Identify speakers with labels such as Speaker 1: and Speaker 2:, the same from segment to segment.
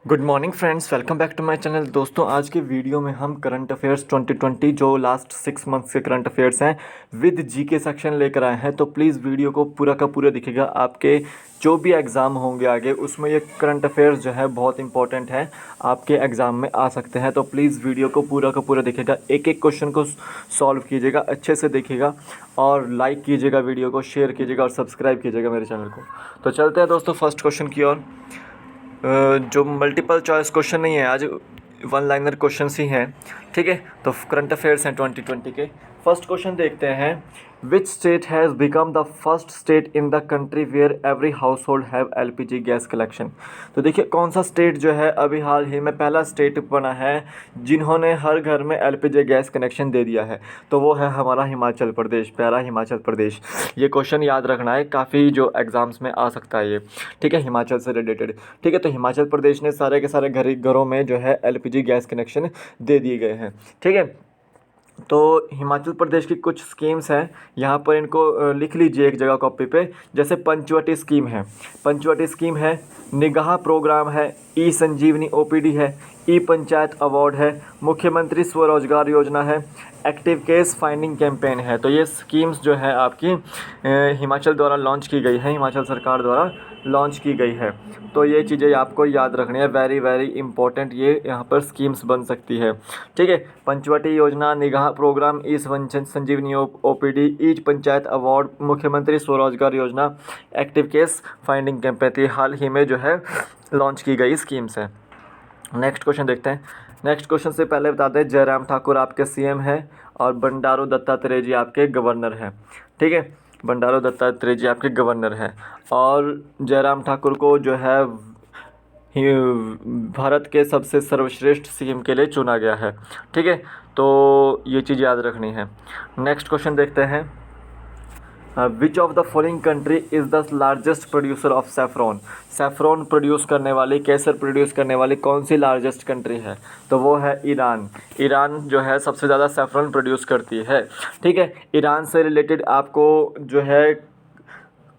Speaker 1: Good morning friends, welcome back to my channel. दोस्तों, आज के वीडियो में हम करंट अफेयर्स 2020 जो लास्ट 6 मंथ्स के करंट अफेयर्स हैं विद जीके सेक्शन लेकर आए हैं। तो प्लीज़ वीडियो को पूरा का पूरा दिखेगा। आपके जो भी एग्ज़ाम होंगे आगे, उसमें ये करंट अफेयर्स जो है बहुत इंपॉर्टेंट है, आपके एग्ज़ाम में आ सकते हैं। तो प्लीज़ वीडियो को पूरा का पूरा दिखेगा, एक एक क्वेश्चन को सॉल्व कीजिएगा, अच्छे से देखिएगा और लाइक कीजिएगा, वीडियो को शेयर कीजिएगा और सब्सक्राइब कीजिएगा मेरे चैनल को। तो चलते हैं दोस्तों फर्स्ट क्वेश्चन की ओर। जो मल्टीपल चॉइस क्वेश्चन नहीं है, आज वन लाइनर क्वेश्चंस ही हैं, ठीक है। तो करंट अफेयर्स हैं 2020 के। फर्स्ट क्वेश्चन देखते हैं, which state has become the first state in the country where every household have LPG gas collection. तो देखिए कौन सा स्टेट जो है अभी हाल ही में पहला स्टेट बना है जिन्होंने हर घर में एलपीजी गैस कनेक्शन दे दिया है। तो वो है हमारा हिमाचल प्रदेश, प्यारा हिमाचल प्रदेश। ये क्वेश्चन याद रखना है, काफ़ी जो एग्ज़ाम्स में आ सकता है ये, ठीक है, हिमाचल से रिलेटेड। ठीक है, तो हिमाचल प्रदेश ने सारे के सारे घरों में जो है एलपीजी गैस कनेक्शन दे दिए गए हैं, ठीक है। तो हिमाचल प्रदेश की कुछ स्कीम्स हैं, यहाँ पर इनको लिख लीजिए एक जगह कॉपी पे। जैसे पंचवटी स्कीम है, पंचवटी स्कीम है, निगाह प्रोग्राम है, ई संजीवनी ओपीडी है, ई पंचायत अवार्ड है, मुख्यमंत्री स्वरोजगार योजना है, एक्टिव केस फाइंडिंग कैंपेन है। तो ये स्कीम्स जो है आपकी हिमाचल द्वारा लॉन्च की गई है, हिमाचल सरकार द्वारा लॉन्च की गई है। तो ये चीज़ें आपको याद रखनी है, वेरी वेरी इंपॉर्टेंट ये यहाँ पर स्कीम्स बन सकती है, ठीक है। पंचवटी योजना, निगाह प्रोग्राम, ई संजीवनी ओपीडी, ईच पंचायत अवार्ड, मुख्यमंत्री स्वरोजगार योजना, एक्टिव केस फाइंडिंग कैंपेन, हाल ही में जो है लॉन्च की गई स्कीम्स हैं। नेक्स्ट क्वेश्चन देखते हैं। नेक्स्ट क्वेश्चन से पहले बता दें, जयराम ठाकुर आपके सीएम हैं और बंडारू दत्तात्रेय जी आपके गवर्नर हैं, ठीक है। बंडारू दत्तात्रेय जी आपके गवर्नर हैं और जयराम ठाकुर को जो है भारत के सबसे सर्वश्रेष्ठ सीएम के लिए चुना गया है, ठीक है। तो ये चीज़ याद रखनी है। नेक्स्ट क्वेश्चन देखते हैं, which of the following country is the largest producer of saffron. Saffron produce करने वाली, केसर प्रोड्यूस करने वाली कौन सी लार्जेस्ट कंट्री है? तो वो है ईरान। ईरान जो है सबसे ज़्यादा सेफ्रॉन प्रोड्यूस करती है, ठीक है। ईरान से रिलेटेड आपको जो है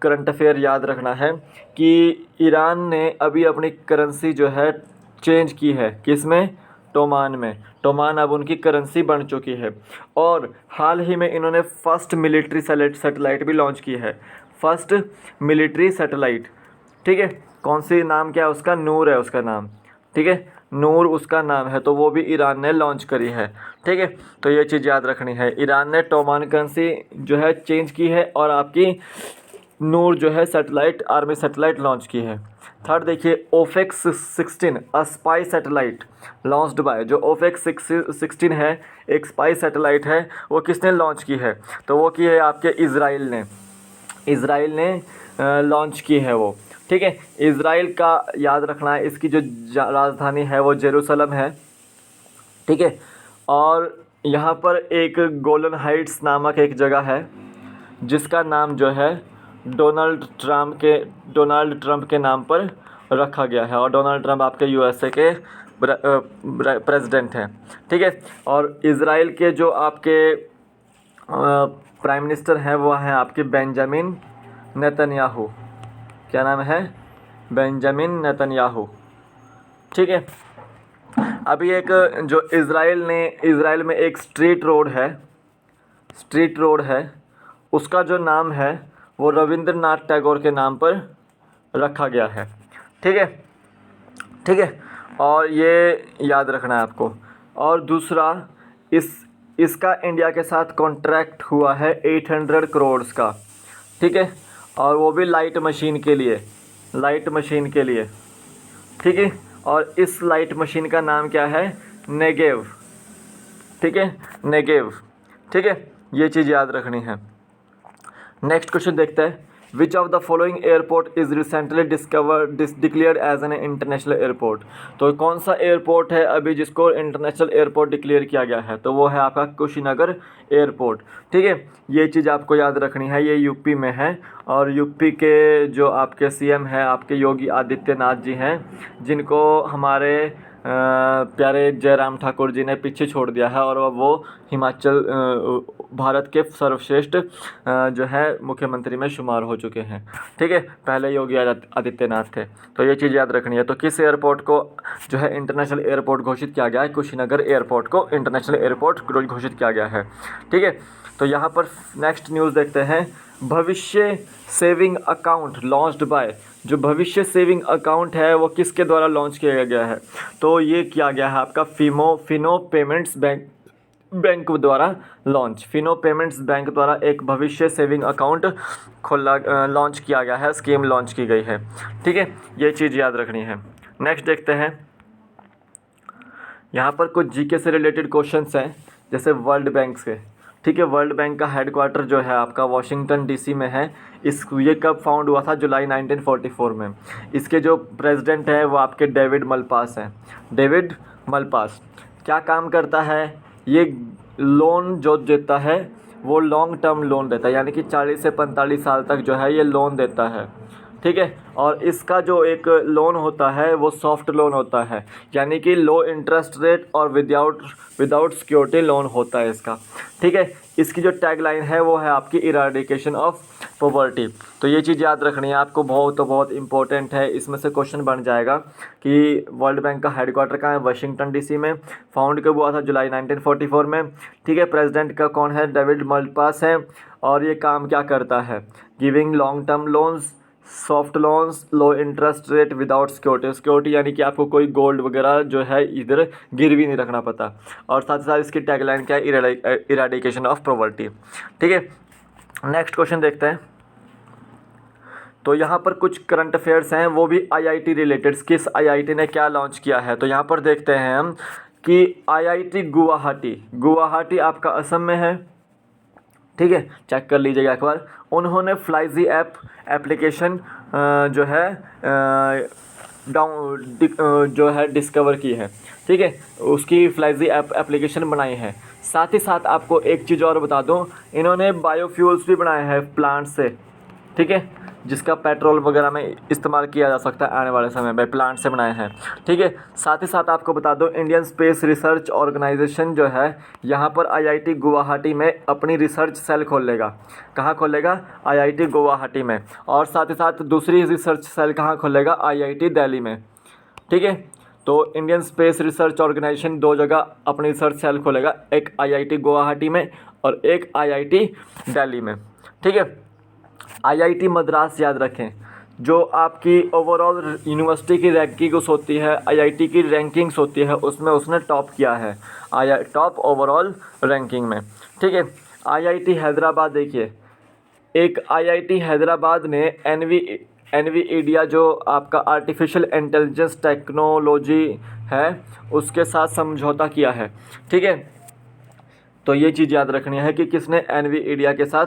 Speaker 1: करंट अफेयर याद रखना है कि ईरान ने अभी अपनी करेंसी जो है चेंज की है, किस में? टोमान में। टोमान अब उनकी करेंसी बन चुकी है और हाल ही में इन्होंने फर्स्ट मिलिट्री सैटेलाइट भी लॉन्च की है, फर्स्ट मिलिट्री सैटेलाइट, ठीक है। कौन सी नाम क्या है उसका? नूर है उसका नाम, ठीक है, नूर उसका नाम है। तो वो भी ईरान ने लॉन्च करी है, ठीक है। तो ये चीज़ याद रखनी है, ईरान ने टोमान करेंसी जो है चेंज की है और आपकी नूर जो है सैटेलाइट, आर्मी सैटेलाइट लॉन्च की है। थर्ड देखिए, ओफेक्स 16 a spy satellite launched by, जो ओफेक्स 16 है एक स्पाई सैटेलाइट है, वो किसने लॉन्च की है? तो वो की है आपके इज़राइल ने, इज़राइल ने लॉन्च की है वो, ठीक है। इज़राइल का याद रखना है, इसकी जो राजधानी है वो जेरूसलम है, ठीक है। और यहाँ पर एक गोलन हाइट्स नामक एक जगह है जिसका नाम जो है डोनाल्ड ट्रंप के नाम पर रखा गया है और डोनाल्ड ट्रंप आपके यूएसए के प्रेसिडेंट हैं, ठीक है। और इज़राइल के जो आपके प्राइम मिनिस्टर हैं वो हैं आपके बेंजामिन नेतन्याहू। क्या नाम है? बेंजामिन नेतन्याहू, ठीक है। अभी एक जो इज़राइल में एक स्ट्रीट रोड है, उसका जो नाम है वो रविंद्रनाथ टैगोर के नाम पर रखा गया है, ठीक है, ठीक है। और ये याद रखना है आपको। और दूसरा, इसका इंडिया के साथ कॉन्ट्रैक्ट हुआ है 800 करोड़ का, ठीक है। और वो भी लाइट मशीन के लिए, ठीक है। और इस लाइट मशीन का नाम क्या है? नेगेव, ठीक है, नेगेव, ठीक है। ये चीज़ याद रखनी है। नेक्स्ट क्वेश्चन देखते हैं, which of the following airport is recently declared as an international airport. तो कौन सा एयरपोर्ट है अभी जिसको इंटरनेशनल एयरपोर्ट डिक्लेयर किया गया है? तो वो है आपका कुशीनगर एयरपोर्ट, ठीक है। ये चीज़ आपको याद रखनी है, ये यूपी में है और यूपी के जो आपके सीएम हैं आपके योगी आदित्यनाथ जी हैं, जिनको हमारे प्यारे जयराम ठाकुर जी ने पीछे छोड़ दिया है और वो हिमाचल भारत के सर्वश्रेष्ठ जो है मुख्यमंत्री में शुमार हो चुके हैं। ठीक है, पहले योगी आदित्यनाथ थे। तो ये चीज़ याद रखनी है। तो किस एयरपोर्ट को जो है इंटरनेशनल एयरपोर्ट घोषित किया गया है? कुशीनगर एयरपोर्ट को इंटरनेशनल एयरपोर्ट घोषित किया गया है। ठीक है, तो यहाँ पर नेक्स्ट न्यूज़ देखते हैं। भविष्य सेविंग अकाउंट लॉन्च्ड बाय, जो भविष्य सेविंग अकाउंट है वो किसके द्वारा लॉन्च किया गया है? तो ये किया गया है आपका फिनो पेमेंट्स बैंक द्वारा लॉन्च। फिनो पेमेंट्स बैंक द्वारा एक भविष्य सेविंग अकाउंट लॉन्च किया गया है, स्कीम लॉन्च की गई है। ठीक है, ये चीज़ याद रखनी है। नेक्स्ट देखते हैं, यहाँ पर कुछ जीके से रिलेटेड क्वेश्चंस हैं, जैसे वर्ल्ड बैंक से। ठीक है, वर्ल्ड बैंक का हेडक्वार्टर जो है आपका वाशिंगटन डीसी में है। ये कब फाउंड हुआ था? जुलाई 1944 में। इसके जो प्रेसिडेंट है वो आपके डेविड मलपास हैं। डेविड मलपास क्या काम करता है? ये लोन जो देता है वो लॉन्ग टर्म लोन देता है, यानी कि 40 से 45 साल तक जो है ये लोन देता है। ठीक है, और इसका जो एक लोन होता है वो सॉफ्ट लोन होता है, यानी कि लो इंटरेस्ट रेट और विदाउट सिक्योरिटी लोन होता है इसका। ठीक है, इसकी जो टैगलाइन है वो है आपकी इराडिकेशन ऑफ पॉवर्टी। तो ये चीज़ याद रखनी है आपको, बहुत इंपॉर्टेंट है। इसमें से क्वेश्चन बन जाएगा कि वर्ल्ड बैंक का हेडक्वार्टर कहाँ है? वाशिंगटन डीसी में। फाउंड कब हुआ था? जुलाई 1944 में। ठीक है, प्रेसिडेंट का कौन है? डेविड मलपास है। और ये काम क्या करता है? Giving long term loans, soft loans, लो इंटरेस्ट रेट विदाउट सिक्योरिटी, यानी कि आपको कोई गोल्ड वगैरह जो है इधर गिरवी नहीं रखना पड़ता। और साथ ही साथ इसकी टैगलाइन क्या है? Eradication of poverty. ठीक है, नेक्स्ट क्वेश्चन देखते हैं। तो यहाँ पर कुछ करंट अफेयर्स हैं, वो भी आईआईटी रिलेटेड। किस आईआईटी ने क्या लॉन्च किया है? तो यहाँ पर देखते हैं हम कि आईआईटी गुवाहाटी आपका असम में है। ठीक है, चेक कर लीजिएगा एक बार। उन्होंने फ्लाइजी एप्लीकेशन जो है डिस्कवर की है। ठीक है, उसकी फ्लाइजी एप्लीकेशन बनाई है। साथ ही साथ आपको एक चीज़ और बता दूं, इन्होंने बायोफ्यूल्स भी बनाए हैं प्लांट से। ठीक है, जिसका पेट्रोल वगैरह में इस्तेमाल किया जा सकता है आने वाले समय में, प्लांट से बनाए हैं। ठीक है, साथ ही साथ आपको बता दो, इंडियन स्पेस रिसर्च ऑर्गेनाइजेशन जो है यहाँ पर आईआईटी गुवाहाटी में अपनी रिसर्च सेल खोलेगा। कहाँ खोलेगा? आईआईटी गुवाहाटी में। और साथ ही साथ दूसरी रिसर्च सेल कहाँ खोलेगा? आईआईटी दिल्ली में। ठीक है, तो इंडियन स्पेस रिसर्च ऑर्गेनाइजेशन 2 जगह अपनी रिसर्च सेल खोलेगा, एक आईआईटी गुवाहाटी में और एक आईआईटी दिल्ली में। ठीक है, आईआईटी मद्रास याद रखें, जो आपकी ओवरऑल यूनिवर्सिटी की रैंकिंग्स होती है, आईआईटी की रैंकिंग्स होती है, उसमें उसने टॉप किया है, टॉप ओवरऑल रैंकिंग में। ठीक है, आईआईटी हैदराबाद देखिए, एक आईआईटी हैदराबाद ने एनवीईडिया जो आपका आर्टिफिशियल इंटेलिजेंस टेक्नोलॉजी है उसके साथ समझौता किया है। ठीक है, तो ये चीज़ याद रखनी है कि किसने एनवीईडिया के साथ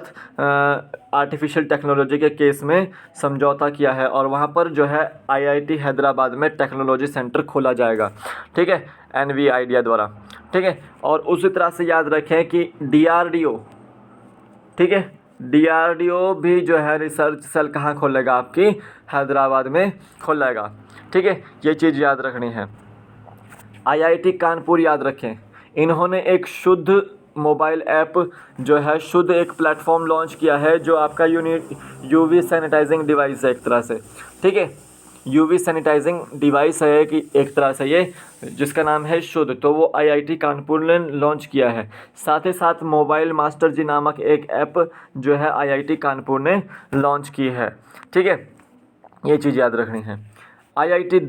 Speaker 1: आर्टिफिशियल टेक्नोलॉजी के केस में समझौता किया है, और वहाँ पर जो है आईआईटी हैदराबाद में टेक्नोलॉजी सेंटर खोला जाएगा। ठीक है, एनवीईडिया द्वारा। ठीक है, और उसी तरह से याद रखें कि डीआरडीओ, ठीक है, डीआरडीओ भी जो है रिसर्च सेल कहाँ खोलेगा? आपकी हैदराबाद में खोलेगा। ठीक है, ये चीज़ याद रखनी है। आईआईटी कानपुर याद रखें, इन्होंने एक शुद्ध मोबाइल ऐप जो है, शुद्ध एक प्लेटफॉर्म लॉन्च किया है, जो आपका यूवी सैनिटाइजिंग डिवाइस है एक तरह से। ठीक है, यूवी सैनिटाइजिंग डिवाइस है कि एक तरह से ये, जिसका नाम है शुद्ध, तो वो आईआईटी कानपुर ने लॉन्च किया है। साथ ही साथ मोबाइल मास्टर जी नामक एक ऐप जो है आईआईटी कानपुर ने लॉन्च की है। ठीक है, ये चीज़ याद रखनी है। आईआईटी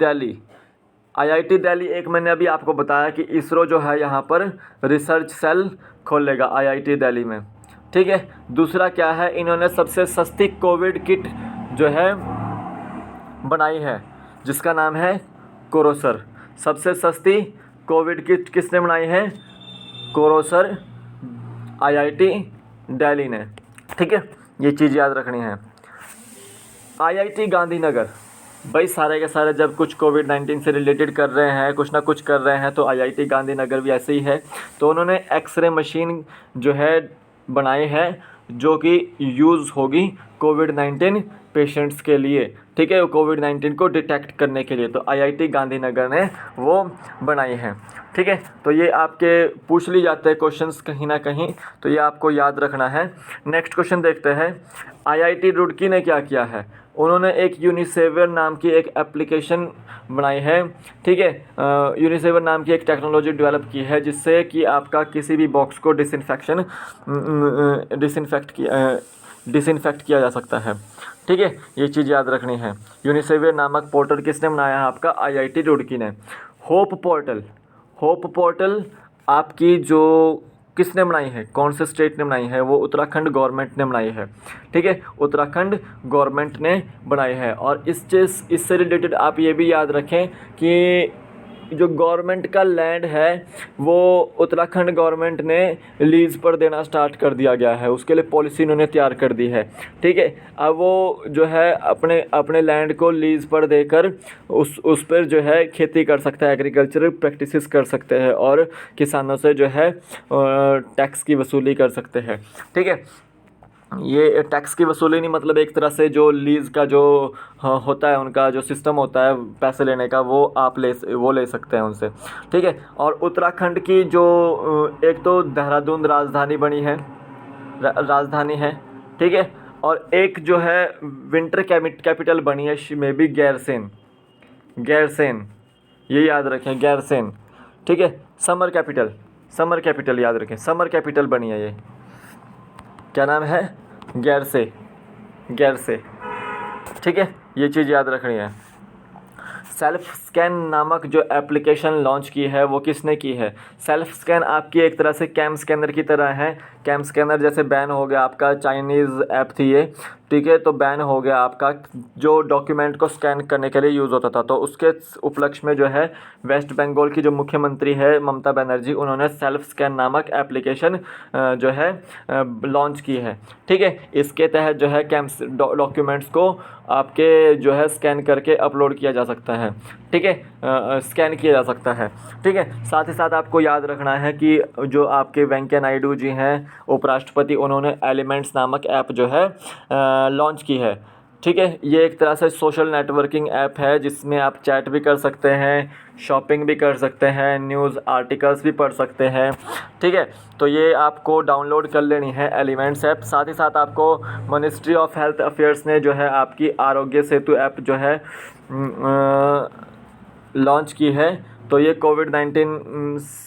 Speaker 1: दिल्ली एक मैंने अभी आपको बताया कि इसरो जो है यहाँ पर रिसर्च सेल खोलेगा आईआईटी दिल्ली में। ठीक है, दूसरा क्या है, इन्होंने सबसे सस्ती कोविड किट जो है बनाई है, जिसका नाम है कोरोसर। सबसे सस्ती कोविड किट किसने बनाई है? कोरोसर, आईआईटी दिल्ली ने। ठीक है, ये चीज़ याद रखनी है। आईआईटी गांधीनगर, भाई सारे के सारे जब कुछ कोविड-19 से रिलेटेड कर रहे हैं, कुछ ना कुछ कर रहे हैं, तो आईआईटी गांधीनगर भी ऐसे ही है। तो उन्होंने एक्सरे मशीन जो है बनाई है, जो कि यूज़ होगी कोविड-19 पेशेंट्स के लिए, ठीक है, कोविड-19 को डिटेक्ट करने के लिए। तो IIT गांधीनगर ने वो बनाई है, ठीक है। तो ये आपके पूछ ली जाते हैं क्वेश्चंस कहीं ना कहीं, तो ये आपको याद रखना है। नेक्स्ट क्वेश्चन देखते हैं, IIT रुड़की ने क्या किया है। उन्होंने एक यूनिसेवर नाम की एक एप्लीकेशन बनाई है, ठीक है। यूनिसेवर नाम की एक टेक्नोलॉजी डेवलप की है जिससे कि आपका किसी भी बॉक्स को डिसइंफेक्ट किया जा सकता है, ठीक है। ये चीज़ याद रखनी है। यूनिसेवर नामक पोर्टल किसने बनाया है आपका, IIT रुड़की ने। होप पोर्टल आपकी जो किसने बनाई है, कौन से स्टेट ने बनाई है, वो उत्तराखंड गवर्नमेंट ने बनाई है, ठीक है, उत्तराखंड गवर्नमेंट ने बनाई है। और इससे रिलेटेड आप ये भी याद रखें कि जो गवर्नमेंट का लैंड है वो उत्तराखंड गवर्नमेंट ने लीज़ पर देना स्टार्ट कर दिया गया है, उसके लिए पॉलिसी इन्होंने तैयार कर दी है, ठीक है। अब वो जो है अपने लैंड को लीज़ पर देकर उस पर जो है खेती कर सकता है, एग्रीकल्चरल प्रैक्टिसेस कर सकते हैं और किसानों से जो है टैक्स की वसूली कर सकते हैं, ठीक है। ये टैक्स की वसूली नहीं, मतलब एक तरह से जो लीज़ का जो होता है, उनका जो सिस्टम होता है पैसे लेने का, वो आप ले सकते हैं उनसे, ठीक है। और उत्तराखंड की जो एक तो देहरादून राजधानी है, ठीक है। और एक जो है विंटर कैपिटल बनी है मे बी गैरसेन, ये याद रखें, गैरसेन, ठीक है। समर कैपिटल याद रखें, समर कैपिटल बनी है ये, क्या नाम है, गैरसे, ठीक है। ये चीज़ याद रखनी है। सेल्फ स्कैन नामक जो एप्लीकेशन लॉन्च की है वो किसने की है। सेल्फ स्कैन आपकी एक तरह से कैम स्कैनर की तरह है। कैम स्कैनर जैसे बैन हो गया आपका, चाइनीज़ ऐप थी ये, ठीक है, तो बैन हो गया आपका, जो डॉक्यूमेंट को स्कैन करने के लिए यूज़ होता था। तो उसके उपलक्ष्य में जो है वेस्ट बंगाल की जो मुख्यमंत्री है ममता बनर्जी, उन्होंने सेल्फ स्कैन नामक एप्लीकेशन जो है लॉन्च की है, ठीक है। इसके तहत जो है डॉक्यूमेंट्स को आपके जो है स्कैन करके अपलोड किया जा सकता है, ठीक है, स्कैन किया जा सकता है, ठीक है। साथ ही साथ आपको याद रखना है कि जो आपके वेंकैया नायडू जी हैं उपराष्ट्रपति, उन्होंने एलिमेंट्स नामक ऐप जो है लॉन्च की है, ठीक है। ये एक तरह से सोशल नेटवर्किंग ऐप है जिसमें आप चैट भी कर सकते हैं, शॉपिंग भी कर सकते हैं, न्यूज़ आर्टिकल्स भी पढ़ सकते हैं, ठीक है। तो ये आपको डाउनलोड कर लेनी है एलिमेंट्स ऐप। साथ ही साथ आपको मिनिस्ट्री ऑफ हेल्थ अफेयर्स ने जो है आपकी आरोग्य सेतु ऐप जो है लॉन्च की है। तो ये कोविड-19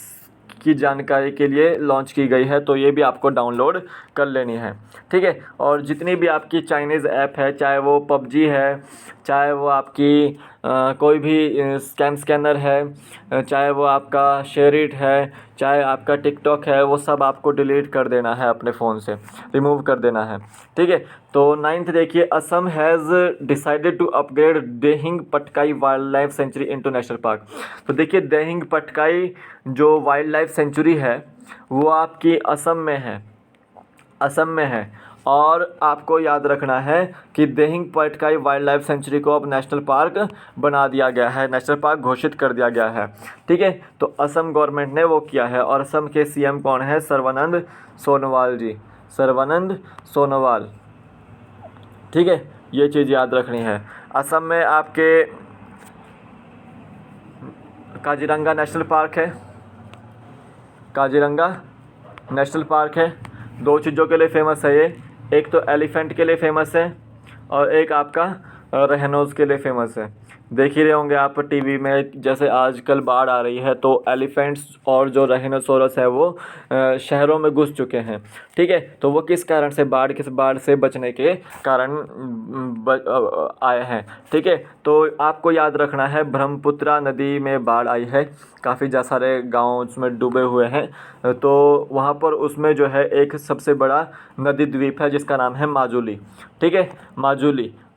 Speaker 1: की जानकारी के लिए लॉन्च की गई है, तो ये भी आपको डाउनलोड कर लेनी है, ठीक है। और जितनी भी आपकी चाइनीज़ ऐप है, चाहे वो पबजी है, चाहे वो आपकी कोई भी स्कैम स्कैनर है, चाहे वो आपका शेयरिट है, चाहे आपका टिकटॉक है, वो सब आपको डिलीट कर देना है, अपने फ़ोन से रिमूव कर देना है, ठीक है। तो 9th देखिए, Assam has decided to upgrade Dehing Patkai wildlife sanctuary into national park. तो देखिए देहिंग पटकाई जो वाइल्ड लाइफ सेंचुरी है वो आपकी असम में है। और आपको याद रखना है कि Dehing Patkai wildlife century को अब नेशनल पार्क बना दिया गया है, नेशनल पार्क घोषित कर दिया गया है, ठीक है। तो असम गवर्नमेंट ने वो किया है। और असम के CM कौन है, सर्बानंद सोनोवाल, ठीक है। ये चीज़ याद रखनी है। असम में आपके काजीरंगा नेशनल पार्क है, 2 चीज़ों के लिए फेमस है ये, एक तो एलिफेंट के लिए फेमस है और एक आपका रहनोज़ के लिए फेमस है। देख ही रहे होंगे आप टीवी में, जैसे आजकल बाढ़ आ रही है तो एलिफेंट्स और जो राइनोसोरस है वो शहरों में घुस चुके हैं, ठीक है। तो वो किस कारण से, बाढ़ से बचने के कारण आए हैं, ठीक है। तो आपको याद रखना है ब्रह्मपुत्रा नदी में बाढ़ आई है, काफ़ी सारे गाँव उसमें डूबे हुए हैं। तो वहाँ पर उसमें जो है एक सबसे बड़ा नदी द्वीप है जिसका नाम है माजुली, ठीक है।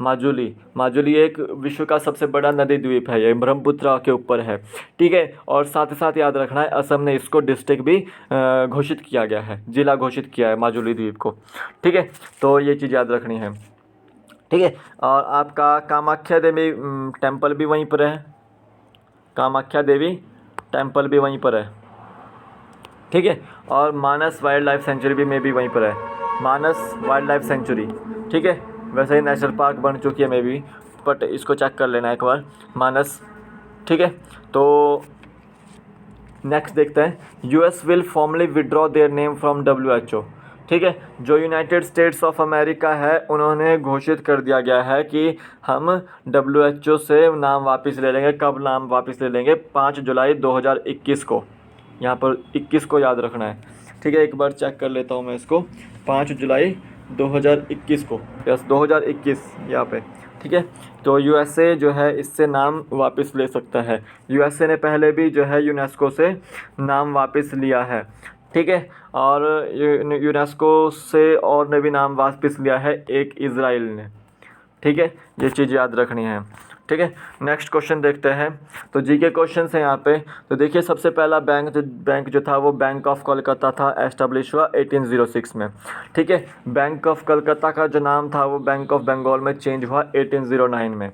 Speaker 1: माजुली एक विश्व का सबसे बड़ा नदी द्वीप है, ये ब्रह्मपुत्रा के ऊपर है, ठीक है। और साथ ही साथ याद रखना है असम ने इसको डिस्ट्रिक्ट भी घोषित किया गया है, जिला घोषित किया है माजुली द्वीप को, ठीक है। तो ये चीज़ याद रखनी है, ठीक है। और आपका कामाख्या देवी टेम्पल भी वहीं पर है, ठीक है। और मानस वाइल्ड लाइफ सेंचुरी भी में भी वहीं पर है, मानस वाइल्ड लाइफ सेंचुरी, ठीक है। वैसे ही नेशनल पार्क बन चुकी है मे बी, बट इसको चेक कर लेना एक बार, मानस। ठीक है, तो नेक्स्ट देखते हैं, US will formally withdraw their name from WHO। ठीक है, जो यूनाइटेड स्टेट्स ऑफ अमेरिका है उन्होंने घोषित कर दिया गया है कि हम WHO से नाम वापस ले लेंगे। कब नाम वापस ले लेंगे? 5 जुलाई 2021 को। यहाँ पर 21 को याद रखना है। ठीक है, एक बार चेक कर लेता हूँ मैं इसको, 5 जुलाई 2021 को, यस 2021 यहाँ पे। ठीक है, तो यूएसए जो है इससे नाम वापस ले सकता है। यूएसए ने पहले भी जो है यूनेस्को से नाम वापस लिया है। ठीक है, और यूनेस्को से और ने भी नाम वापस लिया है, एक इजराइल ने। ठीक है, ये चीज़ याद रखनी है। ठीक है, नेक्स्ट क्वेश्चन देखते हैं। तो जीके क्वेश्चन है यहाँ पे। तो देखिए, सबसे पहला बैंक जो था वो बैंक ऑफ कोलकाता था, एस्टेब्लिश हुआ 1806 में। ठीक है, बैंक ऑफ कलकत्ता का जो नाम था वो बैंक ऑफ बंगाल में चेंज हुआ 1809 में।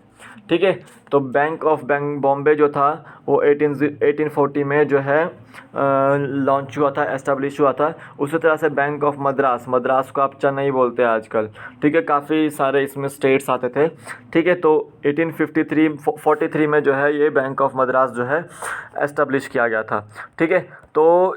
Speaker 1: ठीक है, तो बैंक ऑफ बॉम्बे जो था वो 1840 में जो है लॉन्च हुआ था, एस्टेब्लिश हुआ था। उसी तरह से बैंक ऑफ मद्रास को आप चेन्नई बोलते हैं आजकल। ठीक है, काफ़ी सारे इसमें स्टेट्स आते थे। ठीक है, तो 1843 में जो है ये बैंक ऑफ मद्रास जो है एस्टेब्लिश किया गया था। ठीक है, तो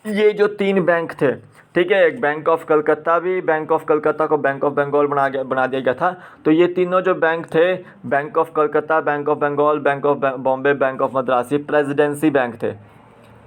Speaker 1: ये जो 3 बैंक थे, ठीक है, एक बैंक ऑफ कलकत्ता भी, बैंक ऑफ कलकत्ता को बैंक ऑफ बंगाल बना दिया गया था। तो ये तीनों जो बैंक थे, bank of Calcutta, bank of Bengal, bank of Bombay, bank of Madras, ये प्रेसिडेंसी बैंक थे।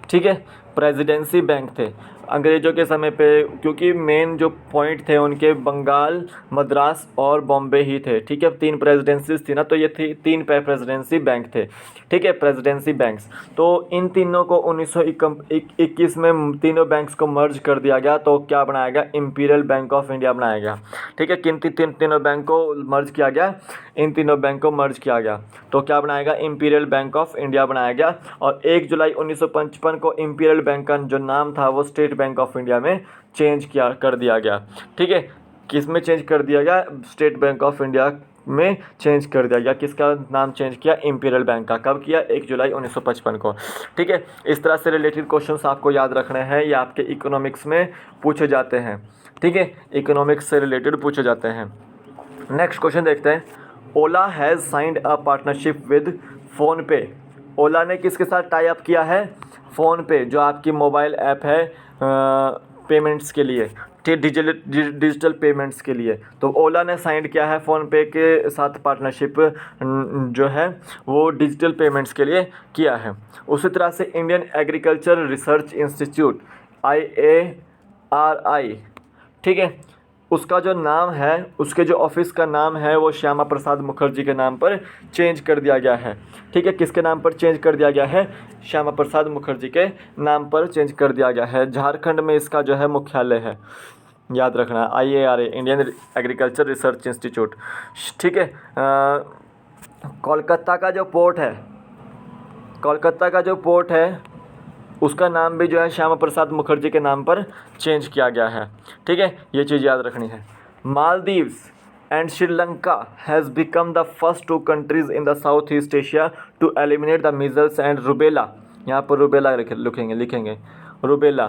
Speaker 1: ठीक है, प्रेसिडेंसी बैंक थे अंग्रेज़ों के समय पे, क्योंकि मेन जो पॉइंट थे उनके बंगाल, मद्रास और बॉम्बे ही थे। ठीक है, 3 प्रेसिडेंसीज थी ना, तो ये 3 प्रेसिडेंसी बैंक थे। ठीक है, प्रेसिडेंसी बैंक्स। तो इन तीनों को 1921 में तीनों बैंक्स को मर्ज कर दिया गया। तो क्या बनाया गया? इंपीरियल बैंक ऑफ इंडिया बनाया गया। ठीक है, तीनों बैंक को मर्ज किया गया, इन तीनों बैंक को मर्ज किया गया। तो क्या बनाया गया? इंपीरियल बैंक ऑफ इंडिया बनाया गया। और 1 जुलाई 1955 को इंपीरियल बैंक का जो नाम था वो स्टेट बैंक ऑफ इंडिया में चेंज कर दिया गया। ठीक है, किस में चेंज कर दिया गया? स्टेट बैंक ऑफ इंडिया में चेंज कर दिया गया। किसका नाम चेंज किया? इंपीरियल बैंक का। कब किया? 1 जुलाई 1955 को। ठीक है, इस तरह से रिलेटेड क्वेश्चंस आपको याद रखने हैं, ये आपके इकोनॉमिक्स में पूछे जाते हैं। ठीक है, इकोनॉमिक्स से रिलेटेड पूछे जाते हैं। नेक्स्ट क्वेश्चन देखते हैं, Ola has signed a partnership with PhonePe. Ola ने किसके साथ टाई अप किया है? फ़ोनपे, जो आपकी मोबाइल ऐप है पेमेंट्स के लिए, डिजिटल पेमेंट्स के लिए। तो ओला ने साइन किया है फ़ोनपे के साथ पार्टनरशिप जो है वो डिजिटल पेमेंट्स के लिए किया है। उसी तरह से Indian agriculture research institute IARI, ठीक है, उसका जो नाम है, उसके जो ऑफिस का नाम है वो श्यामा प्रसाद मुखर्जी के नाम पर चेंज कर दिया गया है। ठीक है, किसके नाम पर चेंज कर दिया गया है? श्यामा प्रसाद मुखर्जी के नाम पर चेंज कर दिया गया है। झारखंड में इसका जो है मुख्यालय है, याद रखना, IARA, Indian agriculture research institute. ठीक है, कोलकाता का जो पोर्ट है उसका नाम भी जो है श्यामा प्रसाद मुखर्जी के नाम पर चेंज किया गया है। ठीक है, ये चीज़ याद रखनी है। Maldives and Sri Lanka has become the first 2 countries in the South East Asia to eliminate the measles and rubella. यहाँ पर रूबेला लिखेंगे रूबेला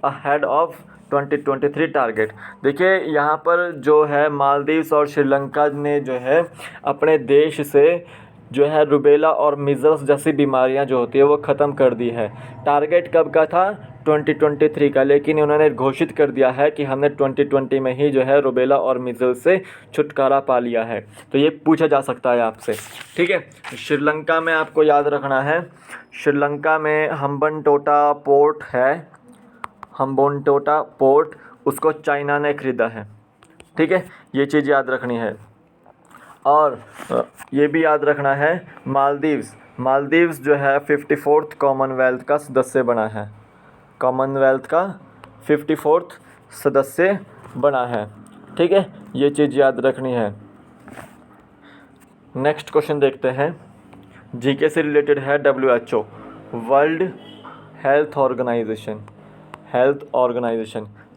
Speaker 1: अहेड ऑफ 2023 टारगेट। देखिए, यहाँ पर जो है मालदीव्स और श्रीलंका ने जो है अपने देश से जो है रूबेला और मीजल्स जैसी बीमारियां जो होती है वो ख़त्म कर दी है। टारगेट कब का था? 2023 का, लेकिन उन्होंने घोषित कर दिया है कि हमने 2020 में ही जो है रूबेला और मीजल्स से छुटकारा पा लिया है। तो ये पूछा जा सकता है आपसे। ठीक है, श्रीलंका में आपको याद रखना है, श्रीलंका में हम्बनटोटा पोर्ट है, हम्बनटोटा पोर्ट, उसको चाइना ने ख़रीदा है। ठीक है, ये चीज़ याद रखनी है। और ये भी याद रखना है, मालदीव्स जो है 54th कॉमनवेल्थ का सदस्य बना है, कॉमनवेल्थ का 54th सदस्य बना है। ठीक है, ये चीज़ याद रखनी है। नेक्स्ट क्वेश्चन देखते हैं, जीके से रिलेटेड है। WHO, वर्ल्ड हेल्थ ऑर्गेनाइजेशन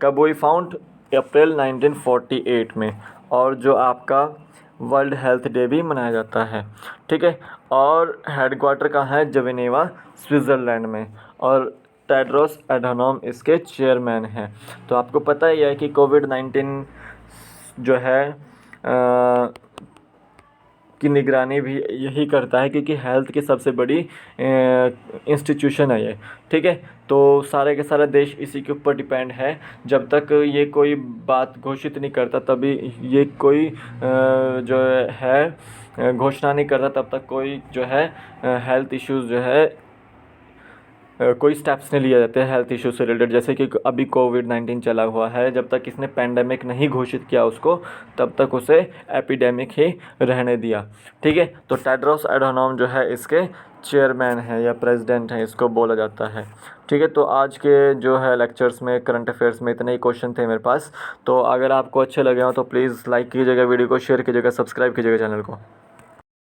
Speaker 1: कब हुई फाउंड? अप्रैल 1948 में। और जो आपका वर्ल्ड हेल्थ डे भी मनाया जाता है। ठीक है, और हेडक्वार्टर कहाँ है? जनेवा, स्विट्ज़रलैंड में। और टेड्रोस एडहानोम इसके चेयरमैन हैं। तो आपको पता ही है कि कोविड-19 जो है की निगरानी भी यही करता है, क्योंकि हेल्थ की सबसे बड़ी इंस्टीट्यूशन है ये। ठीक है, तो सारे के सारे देश इसी के ऊपर डिपेंड है। जब तक ये कोई बात घोषित नहीं करता, तभी ये कोई जो है घोषणा नहीं करता, तब तक कोई जो है हेल्थ इश्यूज़ जो है कोई स्टेप्स नहीं लिए जाते हैं हेल्थ इशू से रिलेटेड। जैसे कि अभी कोविड-19 चला हुआ है, जब तक इसने पैंडेमिक नहीं घोषित किया उसको, तब तक उसे एपिडेमिक ही रहने दिया। ठीक है, तो टेड्रोस एडहानोम जो है इसके चेयरमैन है या प्रेसिडेंट हैं, इसको बोला जाता है। ठीक है, तो आज के जो है लेक्चर्स में करंट अफेयर्स में इतने ही क्वेश्चन थे मेरे पास। तो अगर आपको अच्छे लगे हों तो प्लीज़ लाइक कीजिएगा वीडियो को, शेयर कीजिएगा, सब्सक्राइब कीजिएगा चैनल को।